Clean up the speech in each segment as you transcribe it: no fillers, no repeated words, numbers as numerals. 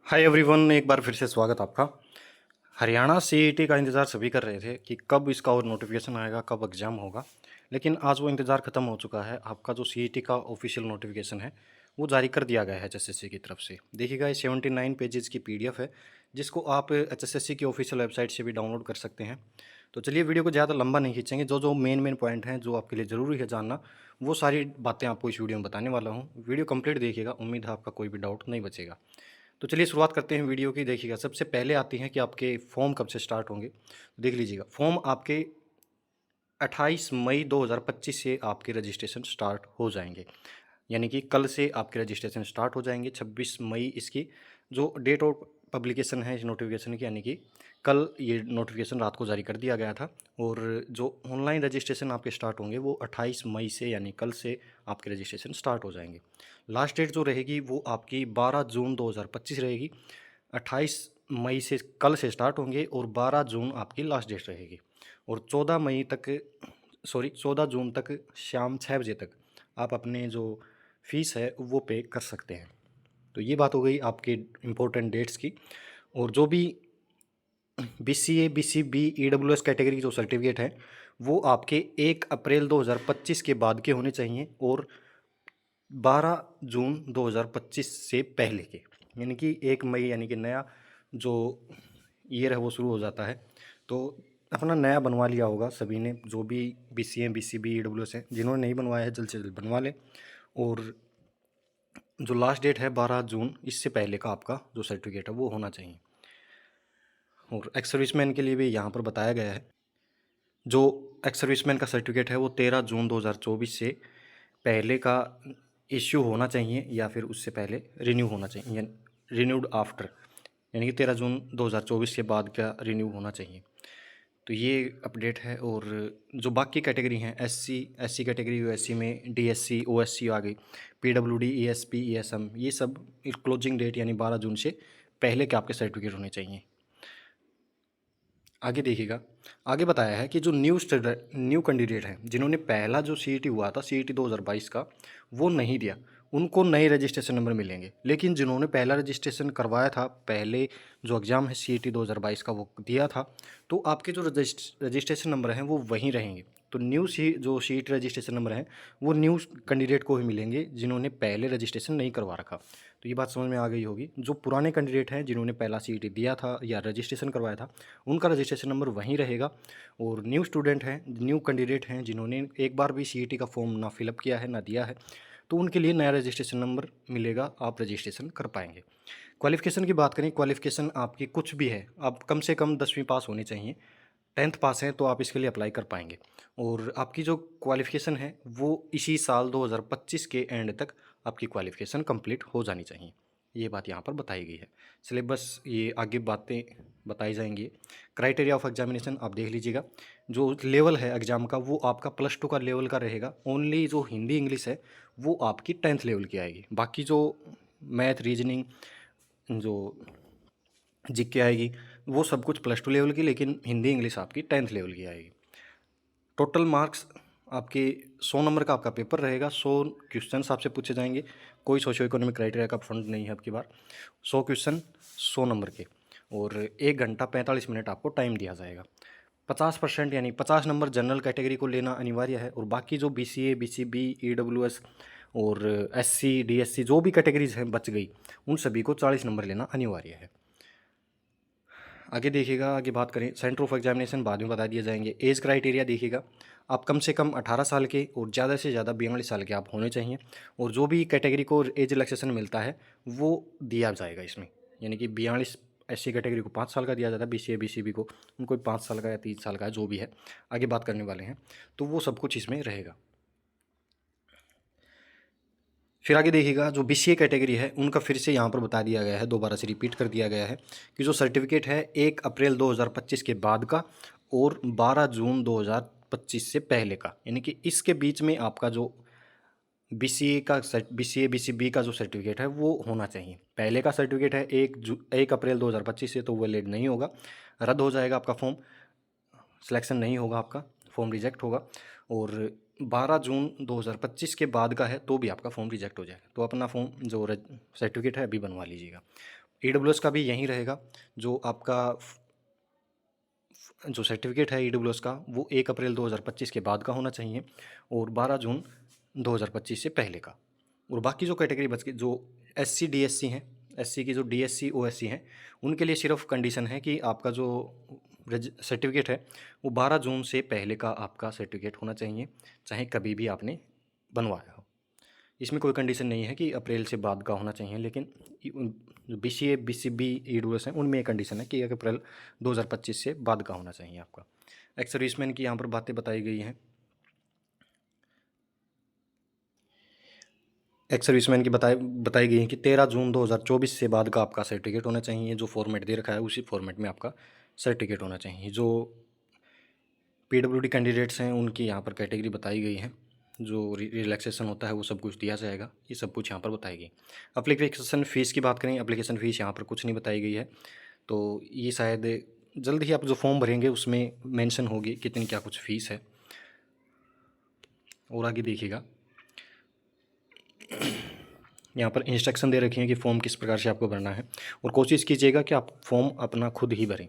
Hi everyone, एक बार फिर से स्वागत आपका। हरियाणा सीईटी का इंतज़ार सभी कर रहे थे कि कब इसका और नोटिफिकेशन आएगा, कब एग्ज़ाम होगा। लेकिन आज वो इंतज़ार ख़त्म हो चुका है। आपका जो सीईटी का ऑफिशियल नोटिफिकेशन है वो जारी कर दिया गया है एचएसएससी की तरफ से। देखिएगा, ये 79 पेजेस की पीडीएफ है जिसको आप एचएसएससी की ऑफिशियल वेबसाइट से भी डाउनलोड कर सकते हैं। तो चलिए, वीडियो को ज़्यादा लंबा नहीं खींचेंगे। जो जो मेन पॉइंट हैं जो आपके लिए ज़रूरी है जानना, वो सारी बातें आपको इस वीडियो में बताने वाला हूँ। वीडियो कंप्लीट देखिएगा, उम्मीद है आपका कोई भी डाउट नहीं बचेगा। तो चलिए शुरुआत करते हैं वीडियो की। देखिएगा, सबसे पहले आती हैं कि आपके फॉर्म कब से स्टार्ट होंगे। तो देख लीजिएगा, फॉर्म आपके 28 मई 2025 से आपके रजिस्ट्रेशन स्टार्ट हो जाएंगे। यानी कि कल से आपके रजिस्ट्रेशन स्टार्ट हो जाएंगे। 26 मई इसकी जो डेट ऑफ पब्लिकेशन है इस नोटिफिकेशन की, यानी कि कल ये नोटिफिकेशन रात को जारी कर दिया गया था। और जो ऑनलाइन रजिस्ट्रेशन आपके स्टार्ट होंगे वो 28 मई से, यानी कल से आपके रजिस्ट्रेशन स्टार्ट हो जाएंगे। लास्ट डेट जो रहेगी वो आपकी 12 जून 2025 रहेगी। 28 मई से कल से स्टार्ट होंगे और 12 जून आपकी लास्ट डेट रहेगी। और 14 जून तक शाम 6 बजे तक आप अपने जो फ़ीस है वो पे कर सकते हैं। तो ये बात हो गई आपके इम्पोर्टेंट डेट्स की। और जो भी बीसीए, बीसीबी, ईडब्ल्यूएस कैटेगरी जो सर्टिफिकेट हैं वो आपके 1 अप्रैल 2025 के बाद के होने चाहिए और 12 जून 2025 से पहले के। यानी कि 1 मई, यानी कि नया जो ईयर है वो शुरू हो जाता है। तो अपना नया बनवा लिया होगा सभी ने, जो भी बीसीए, बीसीबी, ईडब्ल्यूएस हैं। जिन्होंने नहीं बनवाया है जल्द से जल्द बनवा लें। और जो लास्ट डेट है 12 जून, इससे पहले का आपका जो सर्टिफिकेट है वो होना चाहिए। और एक्स सर्विसमैन के लिए भी यहाँ पर बताया गया है। जो एक्स सर्विसमैन का सर्टिफिकेट है वो 13 जून 2024 से पहले का इश्यू होना चाहिए या फिर उससे पहले रिन्यू होना चाहिए, यानी रिन्यूड आफ्टर, यानी कि 13 जून 2024 के बाद का रिन्यू होना चाहिए। तो ये अपडेट है। और जो बाकी कैटेगरी हैं, एससी कैटेगरी, यूएससी में डीएससी, ओएससी आ गई, पीडब्ल्यूडी, ईएसपी, ईएसएम, ये सब क्लोजिंग डेट यानी 12 जून से पहले के आपके सर्टिफिकेट होने चाहिए। आगे देखिएगा, आगे बताया है कि जो न्यू कैंडिडेट हैं जिन्होंने पहला जो सीईटी हुआ था, सीईटी 2022 का, वो नहीं दिया, उनको नए रजिस्ट्रेशन नंबर मिलेंगे। लेकिन जिन्होंने पहला रजिस्ट्रेशन करवाया था, पहले जो एग्ज़ाम है सीईटी 2022 का वो दिया था, तो आपके जो रजिस्ट्रेशन नंबर हैं वो वहीं रहेंगे। तो जो सीईटी रजिस्ट्रेशन नंबर हैं वो न्यू कैंडिडेट को ही मिलेंगे जिन्होंने पहले रजिस्ट्रेशन नहीं करवा रखा। तो ये बात समझ में आ गई होगी। जो पुराने कैंडिडेट हैं जिन्होंने पहला सीईटी दिया था या रजिस्ट्रेशन करवाया था, उनका रजिस्ट्रेशन नंबर वहीं रहेगा। और न्यू स्टूडेंट हैं, न्यू कैंडिडेट हैं जिन्होंने एक बार भी सीईटी का फॉर्म ना फिलअप किया है ना दिया है, तो उनके लिए नया रजिस्ट्रेशन नंबर मिलेगा, आप रजिस्ट्रेशन कर पाएंगे। क्वालिफ़िकेशन की बात करें, क्वालिफ़िकेशन आपकी कुछ भी है, आप कम से कम 10वीं पास होनी चाहिए। 10th पास हैं तो आप इसके लिए अप्लाई कर पाएंगे। और आपकी जो क्वालिफ़िकेशन है वो इसी साल 2025 के एंड तक आपकी क्वालिफ़िकेशन कंप्लीट हो जानी चाहिए। ये बात यहाँ पर बताई गई है। सिलेबस, ये आगे बातें बताई जाएंगी। क्राइटेरिया ऑफ एग्जामिनेशन आप देख लीजिएगा। जो लेवल है एग्ज़ाम का वो आपका +2 का लेवल का रहेगा। ओनली जो हिंदी इंग्लिश है वो आपकी 10th लेवल की आएगी। बाकी जो मैथ, रीजनिंग, जो जीके आएगी, वो सब कुछ +2 लेवल की, लेकिन हिंदी इंग्लिश आपकी 10th लेवल की आएगी। टोटल मार्क्स आपके 100 नंबर का आपका पेपर रहेगा। 100 क्वेश्चंस आपसे पूछे जाएंगे। कोई सोशियो इकोनॉमिक क्राइटेरिया का फंड नहीं है आपकी बार। 100 क्वेश्चन 100 नंबर के, और 1 घंटा 45 मिनट आपको टाइम दिया जाएगा। 50% यानी 50 नंबर जनरल कैटेगरी को लेना अनिवार्य है। और बाकी जो बीसीए, बीसीबी, ईडब्ल्यूएस और एससी, डीएससी जो भी कैटेगरीज हैं बच गई, उन सभी को 40 नंबर लेना अनिवार्य है। आगे देखिएगा, आगे बात करें, सेंटर ऑफ एग्जामिनेशन बाद में बता दिए जाएंगे। एज क्राइटेरिया देखिएगा, आप कम से कम 18 साल के और ज़्यादा से ज़्यादा 42 साल के आप होने चाहिए। और जो भी कैटेगरी को एज रिलैक्सेशन मिलता है वो दिया जाएगा इसमें। यानी कि 42 एससी कैटेगरी को 5 साल का दिया जाता है, बीसीए, बीसीबी को उनको 5 साल का या 3 साल का जो भी है, आगे बात करने वाले हैं, तो वो सब कुछ इसमें रहेगा। फिर आगे देखिएगा, जो बीसीए कैटेगरी है उनका फिर से यहाँ पर बता दिया गया है, दोबारा से रिपीट कर दिया गया है कि जो सर्टिफिकेट है 1 अप्रैल 2025 के बाद का और 12 जून 2025 से पहले का, यानी कि इसके बीच में आपका जो बीसीए, बीसीबी का जो सर्टिफिकेट है वो होना चाहिए। पहले का सर्टिफिकेट है 1 अप्रैल 2025 से, तो वैलिड नहीं होगा, रद्द हो जाएगा आपका फॉर्म, सिलेक्शन नहीं होगा, आपका फॉर्म रिजेक्ट होगा। और 12 जून 2025 के बाद का है तो भी आपका फॉर्म रिजेक्ट हो जाएगा। तो अपना फॉर्म जो सर्टिफिकेट है अभी बनवा लीजिएगा। ईडब्ल्यूएस का भी यही रहेगा, जो आपका जो सर्टिफिकेट है ईडब्ल्यूएस का वो 1 अप्रैल 2025 के बाद का होना चाहिए और 12 जून 2025 से पहले का। और बाकी जो कैटेगरी बच गई, जो एससी डीएससी हैं, एससी की जो डीएससी ओएससी हैं, उनके लिए सिर्फ कंडीशन है कि आपका जो सर्टिफिकेट है वो 12 जून से पहले का आपका सर्टिफिकेट होना चाहिए, चाहे कभी भी आपने बनवाया हो। इसमें कोई कंडीशन नहीं है कि अप्रैल से बाद का होना चाहिए, लेकिन जो बीसीए बीसीबी ईडब्ल्यूएस हैं उनमें एक कंडीशन है कि अप्रैल 2025 से बाद का होना चाहिए आपका। एक्स सर्विसमैन की यहाँ पर बातें बताई गई हैं। एक्स सर्विसमैन की बताई गई है कि 13 जून 2024 से बाद का आपका सर्टिफिकेट होना चाहिए। जो फॉर्मेट दे रखा है उसी फॉर्मेट में आपका सर्टिफिकेट होना चाहिए। जो पीडब्ल्यूडी कैंडिडेट्स हैं उनकी यहाँ पर कैटेगरी बताई गई है, जो रिलैक्सेशन होता है वो सब कुछ दिया जाएगा, ये सब कुछ यहाँ पर बताई गई। एप्लीकेशन फ़ीस की बात करें, एप्लीकेशन फ़ीस यहाँ पर कुछ नहीं बताई गई है, तो ये शायद जल्द ही आप जो फॉर्म भरेंगे उसमें मेंशन होगी कितनी क्या कुछ फ़ीस है। और आगे देखिएगा, यहाँ पर इंस्ट्रक्शन दे रखी है कि फ़ॉर्म किस प्रकार से आपको भरना है, और कोशिश कीजिएगा कि आप फॉर्म अपना खुद ही भरें।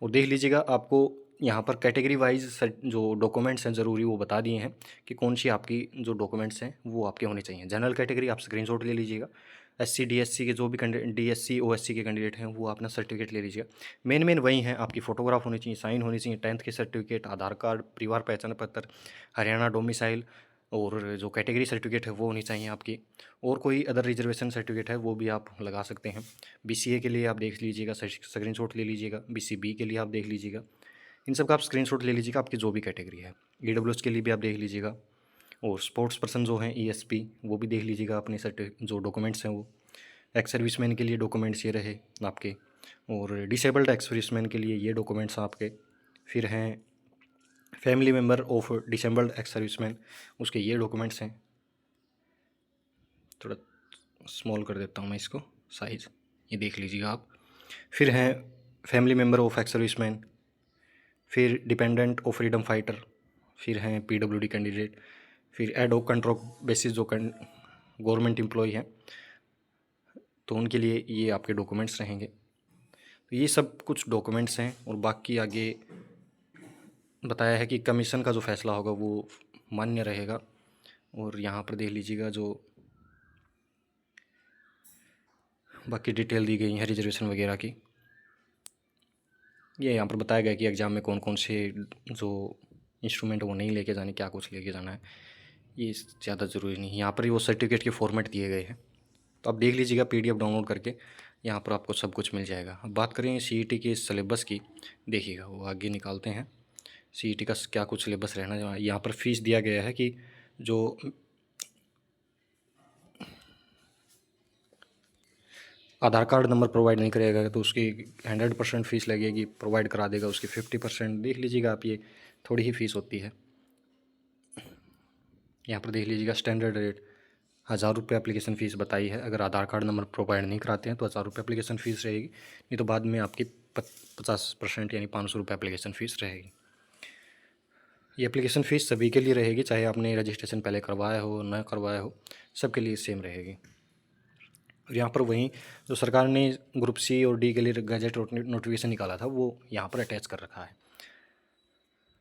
और देख लीजिएगा, आपको यहाँ पर कैटेगरी वाइज जो डॉक्यूमेंट्स हैं ज़रूरी वो बता दिए हैं कि कौन सी आपकी जो डॉक्यूमेंट्स हैं वो आपके होने चाहिए। जनरल कैटेगरी आप स्क्रीनशॉट ले लीजिएगा। एससी डीएससी के जो भी डीएससी ओएससी के कैंडिडेट हैं वो अपना सर्टिफिकेट ले लीजिएगा। मेन वही हैं, आपकी फ़ोटोग्राफ होनी चाहिए, साइन होनी चाहिए, 10th के सर्टिफिकेट, आधार कार्ड, परिवार पहचान पत्र, हरियाणा डोमिसाइल, और जो कैटेगरी सर्टिफिकेट है वो होनी चाहिए आपकी। और कोई अदर रिजर्वेशन सर्टिफिकेट है वो भी आप लगा सकते हैं। बीसीए के लिए आप देख लीजिएगा, स्क्रीनशॉट ले लीजिएगा। बीसीबी के लिए आप देख लीजिएगा। इन सब का आप स्क्रीनशॉट ले लीजिएगा, आपकी जो भी कैटेगरी है। ईडब्ल्यूएस के लिए भी आप देख लीजिएगा। और स्पोर्ट्स पर्सन जो हैं ईएसपी, वो भी देख लीजिएगा अपने जो डॉक्यूमेंट्स हैं वो। एक्स सर्विसमैन के लिए डॉक्यूमेंट्स ये रहे आपके, और डिसेबल्ड एक्स सर्विसमैन के लिए ये डॉक्यूमेंट्स आपके। फिर हैं family member of disabled ex serviceman, उसके ये डॉक्यूमेंट्स हैं। थोड़ा स्मॉल कर देता हूँ मैं इसको साइज़, ये देख लीजिएगा आप। फिर हैं family member of ex serviceman, फिर डिपेंडेंट ऑफ फ्रीडम फाइटर, फिर हैं पीडब्ल्यूडी कैंडिडेट, फिर एड ऑफ कंट्रोक्ट बेसिस जो गवर्नमेंट एम्प्लॉय हैं तो उनके लिए ये आपके डॉक्यूमेंट्स रहेंगे। तो ये सब कुछ डॉक्यूमेंट्स हैं। और बाकी आगे बताया है कि कमीशन का जो फैसला होगा वो मान्य रहेगा। और यहाँ पर देख लीजिएगा, जो बाकी डिटेल दी गई है रिजर्वेशन वगैरह की। ये यहाँ पर बताया गया कि एग्ज़ाम में कौन कौन से जो इंस्ट्रूमेंट वो नहीं लेके जाने, क्या कुछ लेके जाना है, ये ज़्यादा ज़रूरी नहीं है। यहाँ पर वो सर्टिफिकेट के फॉर्मेट दिए गए हैं, तो आप देख लीजिएगा पीडीएफ डाउनलोड करके, यहाँ पर आपको सब कुछ मिल जाएगा। अब बात करें सीईटी के सिलेबस की, देखिएगा वो आगे निकालते हैं सीईटी का क्या कुछ सिलेबस रहना। यहाँ पर फीस दिया गया है कि जो आधार कार्ड नंबर प्रोवाइड नहीं करेगा तो उसकी 100% फ़ीस लगेगी, प्रोवाइड करा देगा उसकी 50%। देख लीजिएगा आप, ये थोड़ी ही फ़ीस होती है। यहाँ पर देख लीजिएगा स्टैंडर्ड रेट 1000 रुपये एप्लीकेशन फ़ीस बताई है। अगर आधार कार्ड नंबर प्रोवाइड नहीं कराते हैं तो 1000 रुपये एप्लीकेशन फ़ीस रहेगी, नहीं तो बाद में आपकी 50% यानी 500 रुपये एप्लीकेशन फ़ीस रहेगी। ये एप्लीकेशन फ़ीस सभी के लिए रहेगी, चाहे आपने रजिस्ट्रेशन पहले करवाया हो न करवाया हो, सबके लिए सेम रहेगी। और यहाँ पर वहीं जो सरकार ने ग्रुप सी और डी के लिए गजट नोटिफिकेशन निकाला था वो यहाँ पर अटैच कर रखा है।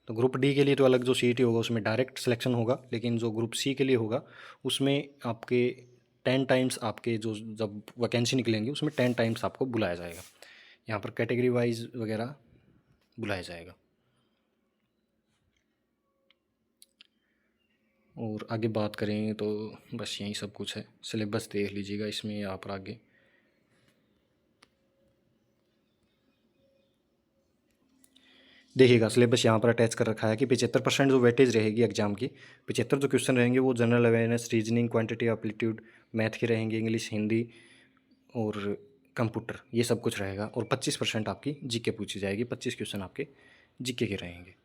तो ग्रुप डी के लिए तो अलग जो सीईटी होगा उसमें डायरेक्ट सिलेक्शन होगा, लेकिन जो ग्रुप सी के लिए होगा उसमें आपके 10 टाइम्स आपके जो जब वैकेंसी निकलेंगी उसमें 10 टाइम्स आपको बुलाया जाएगा। यहाँ पर कैटेगरी वाइज वगैरह बुलाया जाएगा। और आगे बात करें तो बस यही सब कुछ है। सिलेबस देख लीजिएगा इसमें यहाँ पर आगे। देखिएगा सिलेबस यहाँ पर अटैच कर रखा है कि 75% जो वेटेज रहेगी एग्जाम की, 75 जो क्वेश्चन रहेंगे वो general awareness, reasoning, quantity aptitude, math के रहेंगे, इंग्लिश, हिंदी और कंप्यूटर, ये सब कुछ रहेगा। और 25% आपकी जीके पूछी जाएगी, 25 क्वेश्चन आपके जीके के रहेंगे।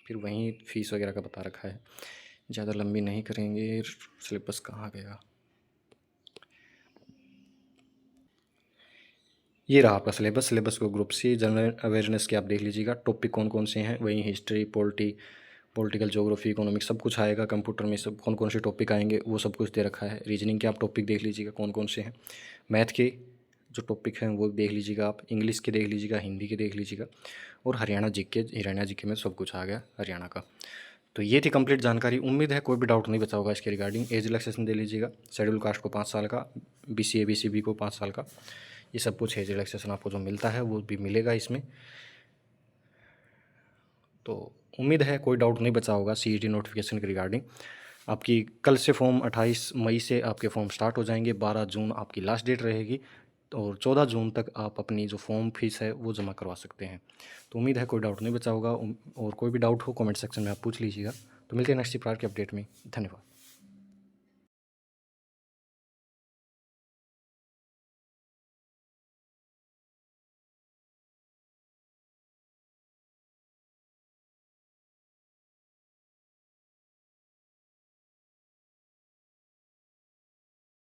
फिर वहीं फीस वगैरह का बता रखा है, ज़्यादा लंबी नहीं करेंगे। सिलेबस कहाँ गया, ये रहा आपका सिलेबस। सिलेबस को ग्रुप सी जनरल अवेयरनेस के आप देख लीजिएगा, टॉपिक कौन कौन से हैं, वहीं history, polity, political, geography, economics सब कुछ आएगा। कंप्यूटर में सब कौन कौन से टॉपिक आएंगे वो सब कुछ दे रखा है। रीजनिंग के आप टॉपिक देख लीजिएगा कौन कौन से हैं। मैथ के जो टॉपिक हैं वो देख लीजिएगा आप। इंग्लिश के देख लीजिएगा, हिंदी के देख लीजिएगा। और हरियाणा जीके में सब कुछ आ गया हरियाणा का। तो ये थी कंप्लीट जानकारी। उम्मीद है कोई भी डाउट नहीं बचा होगा इसके रिगार्डिंग। एज रिलैक्सेशन दे लीजिएगा। शेड्यूल कास्ट को 5 साल का, BCA BCB को 5 साल का, ये सब कुछ एज रिलैक्सेशन आपको जो मिलता है वो भी मिलेगा इसमें। तो उम्मीद है कोई डाउट नहीं बचा होगा CET नोटिफिकेशन के रिगार्डिंग। आपकी कल से फॉर्म 28 मई से आपके फॉर्म स्टार्ट हो जाएंगे। 12 जून आपकी लास्ट डेट रहेगी और 14 जून तक आप अपनी जो फॉर्म फीस है वो जमा करवा सकते हैं। तो उम्मीद है कोई डाउट नहीं बचा होगा। और कोई भी डाउट हो कमेंट सेक्शन में आप पूछ लीजिएगा। तो मिलते हैं नेक्स्ट प्रकार के अपडेट में। धन्यवाद।